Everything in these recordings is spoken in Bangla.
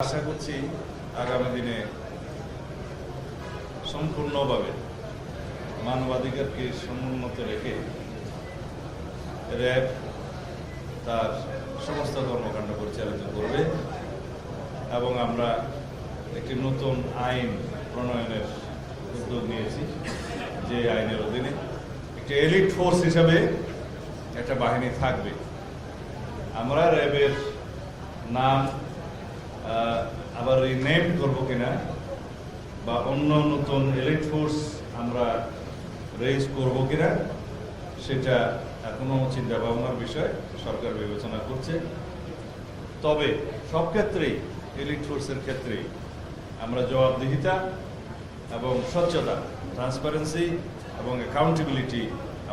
আশা করছি আগামী দিনে সম্পূর্ণভাবে মানবাধিকারকে সমুন্নত রেখে র্যাব তার সমস্ত কর্মকাণ্ড পরিচালিত করবে এবং আমরা একটি নতুন আইন প্রণয়নের উদ্যোগ নিয়েছি, যে আইনের অধীনে একটি এলিট ফোর্স হিসাবে একটা বাহিনী থাকবে। আমরা র্যাবের নাম আবার রিনেম করবো কিনা বা অন্য নতুন এলিট ফোর্স আমরা রেজ করবো কিনা সেটা এখনো চিন্তা ভাবনার বিষয়, সরকার বিবেচনা করছে। তবে সব ক্ষেত্রেই এলিট ফোর্সের ক্ষেত্রেই আমরা জবাবদিহিতা এবং স্বচ্ছতা, ট্রান্সপারেন্সি এবং অ্যাকাউন্টেবিলিটি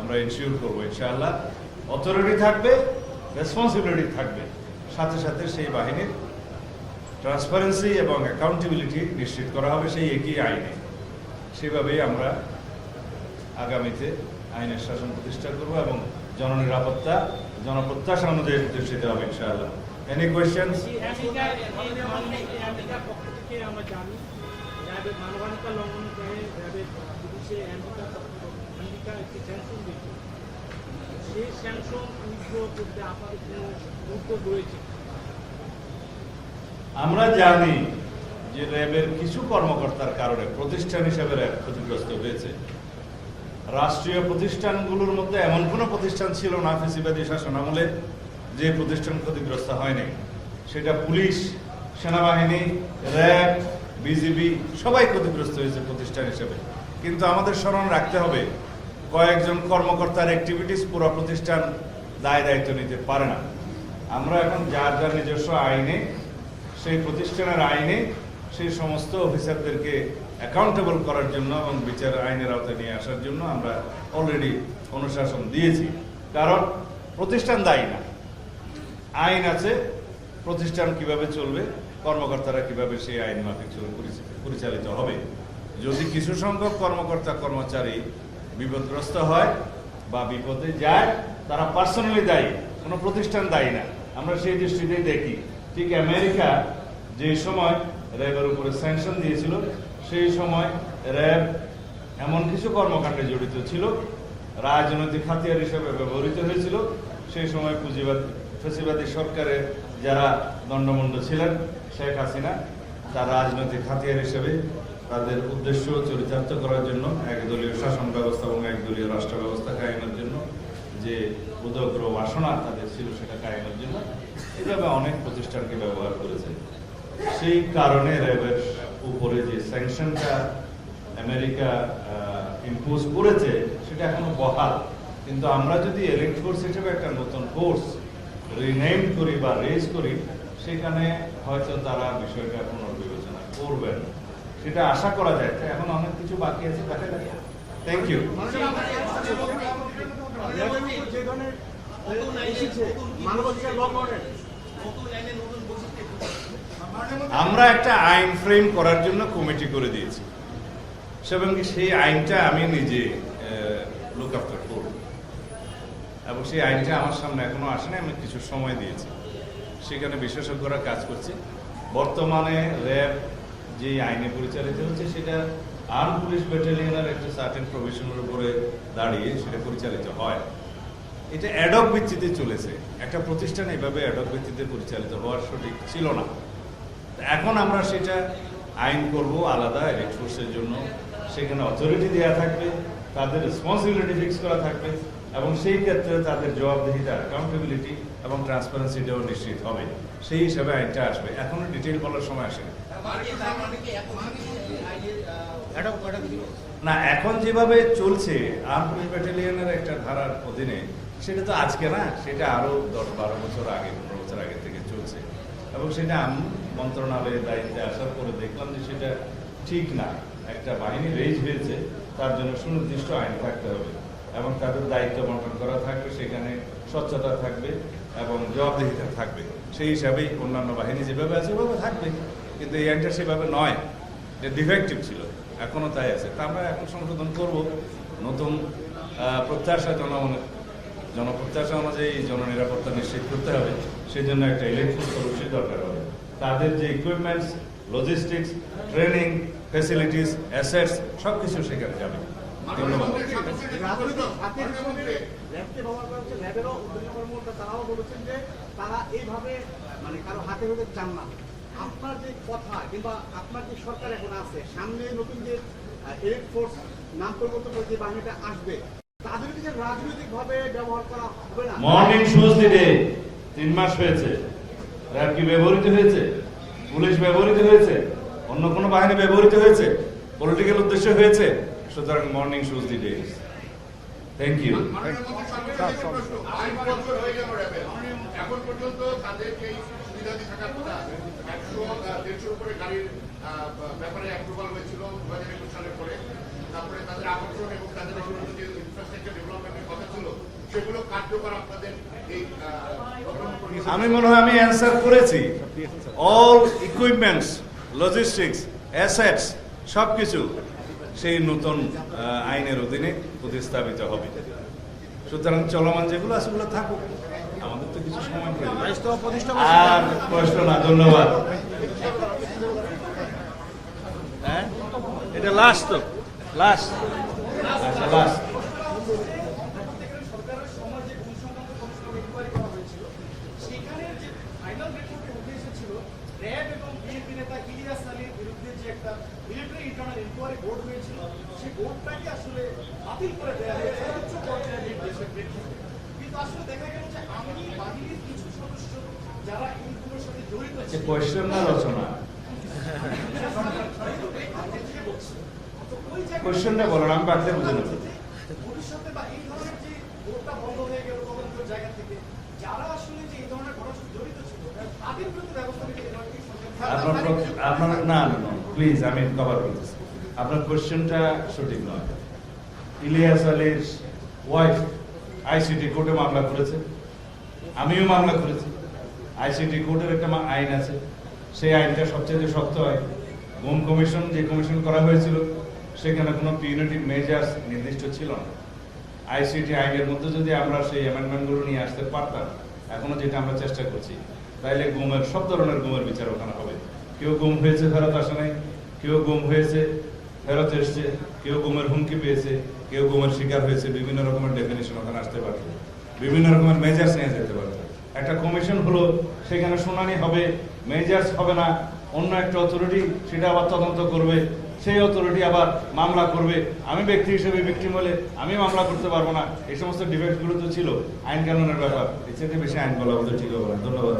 আমরা ইনশিওর করবো ইনশাআল্লাহ। অথরিটি থাকবে, রেসপন্সিবিলিটি থাকবে, সাথে সাথে সেই বাহিনীর ট্রান্সপারেন্সি এবং অ্যাকাউন্টেবিলিটি নিশ্চিত করা হবে সেই একই আইনে। সেভাবেই আমরা আগামীতে আইনের শাসন প্রতিষ্ঠা করব এবং জননিরাপত্তা, জনপ্রত্যাশা অনুযায়ী প্রতিষ্ঠিত হবে ইনশাআল্লাহ। Any questions? আমরা জানি মানবাধিকার লঙ্ঘন করে বিদেশে আমেরিকা একটি স্যাংশন দিয়েছে, সেই স্যাংশন উইথড্র করতে আপনাদের কোনো উদ্যোগ রয়েছে? আমরা জানি যে র্যাবের কিছু কর্মকর্তার কারণে প্রতিষ্ঠান হিসেবে র্যাব ক্ষতিগ্রস্ত হয়েছে। রাষ্ট্রীয় প্রতিষ্ঠানগুলোর মধ্যে এমন কোনো প্রতিষ্ঠান ছিল না ফ্যাসিবাদী শাসনামলে যে প্রতিষ্ঠান ক্ষতিগ্রস্ত হয়নি। সেটা পুলিশ, সেনাবাহিনী, র্যাব, বিজিবি সবাই ক্ষতিগ্রস্ত হয়েছে প্রতিষ্ঠান হিসেবে। কিন্তু আমাদের স্মরণ রাখতে হবে, কয়েকজন কর্মকর্তার অ্যাক্টিভিটিস পুরো প্রতিষ্ঠান দায় দায়িত্ব নিতে পারে না। আমরা এখন যার যার নিজস্ব আইনে, সেই প্রতিষ্ঠানের আইনে সেই সমস্ত অফিসারদেরকে অ্যাকাউন্টেবল করার জন্য এবং বিচার আইনের আওতায় নিয়ে আসার জন্য আমরা অলরেডি অনুশাসন দিয়েছি। কারণ প্রতিষ্ঠান দায়ী না, আইন আছে, প্রতিষ্ঠান কিভাবে চলবে, কর্মকর্তারা কিভাবে সেই আইন মাফিক পরিচালিত হবে। যদি কিছু সংখ্যক কর্মকর্তা কর্মচারী বিপদগ্রস্ত হয় বা বিপদে যায়, তারা পার্সোনালি দায়ী, কোনো প্রতিষ্ঠান দায়ী না। আমরা সেই দৃষ্টিতেই দেখি। ঠিক আমেরিকা যে সময় র্যাবের উপরে স্যাংশন দিয়েছিল, সেই সময় র্যাব এমন কিছু কর্মকাণ্ডে জড়িত ছিল, রাজনৈতিক হাতিয়ার হিসেবে ব্যবহৃত হয়েছিল। সেই সময় ফ্যাসিবাদী সরকারের যারা দণ্ডমুণ্ড ছিলেন, শেখ হাসিনা, তার রাজনৈতিক হাতিয়ার হিসেবে তাদের উদ্দেশ্য চরিতার্থ করার জন্য, একদলীয় শাসন ব্যবস্থা এবং একদলীয় রাষ্ট্র ব্যবস্থা কায়েমের জন্য যে উদগ্র বাসনা তাদের ছিল, সেটা কায়েমের জন্য এইভাবে অনেক প্রতিষ্ঠানকে ব্যবহার করেছে। সেই কারণে র্যাবের উপরে যে স্যাংশনটা আমেরিকা ইম্পোজ করেছে সেটা এখনো বহাল। কিন্তু আমরা যদি এলিট ফোর্স হিসেবে একটা নতুন কোর্স রিনেম করি বা রেজ করি, সেখানে হয়তো তারা বিষয়টা পুনর্বিবেচনা করবেন, সেটা আশা করা যায়। এখন অনেক কিছু বাকি আছে, দেখা যায়। Thank you. আমরা একটা আইন ফ্রেম করার জন্য কমিটি করে দিয়েছি, এবং সেই আইনটা আমি নিজে লুক আফটার করব এবং সেই আইনটা আমার সামনে এখনো আসেনি। আমি কিছু সময় দিয়েছি, সেখানে বিশেষজ্ঞরা কাজ করছে। বর্তমানে র্যাব যে আইনে পরিচালিত হচ্ছে, সেটা আর্ম পুলিশ ব্যাটালিয়নের একটা সার্টেন প্রভিশনের উপরে দাঁড়িয়ে সেটা পরিচালিত হয়। এটা অ্যাডক ভিত্তিতে চলেছে। একটা প্রতিষ্ঠান এভাবে অ্যাডক ভিত্তিতে পরিচালিত হওয়ার সঠিক ছিল না। এখন আমরা সেটা আইন করব আলাদা এলিট ফোর্সের জন্য। সেখানে অথরিটি দেওয়া থাকবে, তাদের রেসপন্সিবিলিটি ফিক্স করা থাকবে এবং সেই ক্ষেত্রে তাদের জবাবদিহিতা, অ্যাকাউন্টেবিলিটি এবং ট্রান্সপারেন্সিটাও নিশ্চিত হবে। সেই হিসাবে আইনটা আসবে। এখনো ডিটেইল বলার সময় আসেনি না। এখন যেভাবে চলছে আর্ম পুলিশ ব্যাটালিয়নের একটা ধারার অধীনে, সেটা তো আজকে না, সেটা আরো 10-12 বছর আগে, 15 বছর আগে থেকে চলছে। এবং সেটা আমি মন্ত্রণালয়ের দায়িত্বে আসার পরে দেখলাম যে সেটা ঠিক না। একটা বাহিনী রেজ হয়েছে, তার জন্য সুনির্দিষ্ট আইন থাকতে হবে এবং তাদের দায়িত্ব বন্টন করা থাকবে, সেখানে স্বচ্ছতা থাকবে এবং জবাবদিহিতা থাকবে। সেই হিসাবেই অন্যান্য বাহিনী যেভাবে আছে ওভাবে থাকবে। কিন্তু এই আইনটা সেভাবে নয়, যে ডিফেক্টিভ ছিল, এখনো তাই আছে। তা আমরা এখন সংশোধন করব। নতুন প্রত্যাশা, জনপ্রত্যাশা অনুযায়ী জননিরাপত্তা নিশ্চিত করতে হবে। সেই জন্য একটা ইলেকট্রিক সলিউশন দরকার হবে। তাদের যে equipments, logistics, training, facilities, assets সবকিছু সেখানে যাবে। ধন্যবাদ। হাতের হিসেবে ল্যাবকে ব্যবহার করা হচ্ছে, ল্যাবেরও উদ্যোগী কর্মকর্তা তারাও বলেছেন যে তারা এইভাবে মানে কারো হাতে হতে চান না। আপনার যে কথা কিংবা আপনার যে সরকার এখন আছে, সামনে নতুন যে এলিট ফোর্স নাম পরিবর্তন করে যে বাহিনীটা আসবে, তাদেরকে যে রাজনৈতিক ভাবে ব্যবহার করা হবে না। মর্নিং শুজ দিতে 3 মাস হয়েছে, র্যাব কি ব্যবহৃত হয়েছে? পুলিশ ব্যবহৃত হয়েছে? অন্য কোনো বাহিনী ব্যবহৃত হয়েছে? পলিটিক্যাল উদ্দেশ্য হয়েছে? সুতরাং মর্নিং শুজ দিতে। Thank you. এখন পর্যন্ত তাদের যে সুবিধাদি থাকার কথা 100-150 উপরে গাড়ির ব্যাপারে অ্যাপ্রুভাল হয়েছিল 2021 সালের পরে, তারপরে তাদের আকর্ষণ এবং তাদের যে ইনফ্রাস্ট্রাকচার ডেভেলপমেন্টের কথা ছিল সেগুলো কার্যকর আপনাদের এই আমি মনে হয় আমি অ্যান্সার করেছি। অল ইকুইপমেন্টস, লজিস্টিক্স, অ্যাসেটস সবকিছু সেই নতুন আইনের অধীনে প্রতিস্থাপিত হবে। সুতরাং চলমান যেগুলো আছে সেগুলো থাকুক, আমাদের তো কিছু সময় প্রয়োজন। আর প্রশ্ন না, ধন্যবাদ। হ্যাঁ, এটা লাস্ট তো, লাস্ট। আচ্ছা, লাস্ট। সরকারের সময় যে ভূমিসংক্রান্ত কমিশন ইনকোয়ারি করা হয়েছিল, সেখানে যে ফাইনাল রিপোর্টে উঠে এসেছিল র্যাব এবং বিএনপি নেতা ইলিয়াস আলীর বিরুদ্ধে যে একটা মিলিটারি ইন্টারনাল ইনকোয়ারি বোর্ড হয়েছিল, সেই বোর্ডটাকে আসলে বাতিল করে দেওয়া হয়েছে উচ্চ পর্যায়ের নির্দেশের প্রেক্ষিতে। কিন্তু আসলে দেখা গেল যে আর্মি বাহিনীর কিছু সদস্য যারা এইগুলোর সাথে জড়িত ছিল, কোয়েশ্চেন না রচনা, কোয়েশ্চেনটা বলেন, আমি বাড়তে বুঝে নেব। ভবিষ্যতে বা এই ধরনের যে বোর্ডটা বন্ধ হয়ে গেল তদন্তের জায়গা থেকে, যারা আসলে যে এই ধরনের ঘটনার সাথে জড়িত ছিল তাদের বিরুদ্ধে ব্যবস্থা নিতে আপনার না, প্লিজ, আমি কভার করতেছি। আপনার কোয়েশ্চেনটা সঠিক নয়। ইলিয়াস আলীর ওয়াইফ আইসিটি কোর্টে মামলা করেছে, আমিও মামলা করেছি। আইসিটি কোর্টের একটা আইন আছে, সেই আইনটা সবচেয়ে শক্ত হয়। গুম কমিশন যে কমিশন করা হয়েছিল সেখানে কোনো পিউনিটিভ মেজার্স নির্দিষ্ট ছিল না। আইসিটি আইনের মধ্যে যদি আমরা সেই অ্যামেন্ডমেন্টগুলো নিয়ে আসতে পারতাম, এখনো যেটা আমরা চেষ্টা করছি, তাইলে গুমের সব ধরনের গুমের বিচার ওখানে হবে। কেউ গুম হয়েছে ফেরত আসে নাই, কেউ গুম হয়েছে ফেরত এসছে, কেউ গুমের হুমকি পেয়েছে, কেউ গুমের শিকার হয়েছে, বিভিন্ন রকমের ডেফিনেশন ওখানে আসতে পারত, বিভিন্ন রকমের মেজার্স নিয়ে যেতে পারত। একটা কমিশন হলো, সেখানে শুনানি হবে, মেজার্স হবে না, অন্য একটা অথরিটি সেটা আবার তদন্ত করবে, সেই অথরিটি আবার মামলা করবে। আমি ব্যক্তি হিসেবে ভিকটিম হলে আমি মামলা করতে পারবো না। এই সমস্ত ডিফেক্টগুলো তো ছিল আইন কানুনের ব্যাপার। এর চেয়ে বেশি আইন বলা বোধহয় ঠিক হবে না। ধন্যবাদ।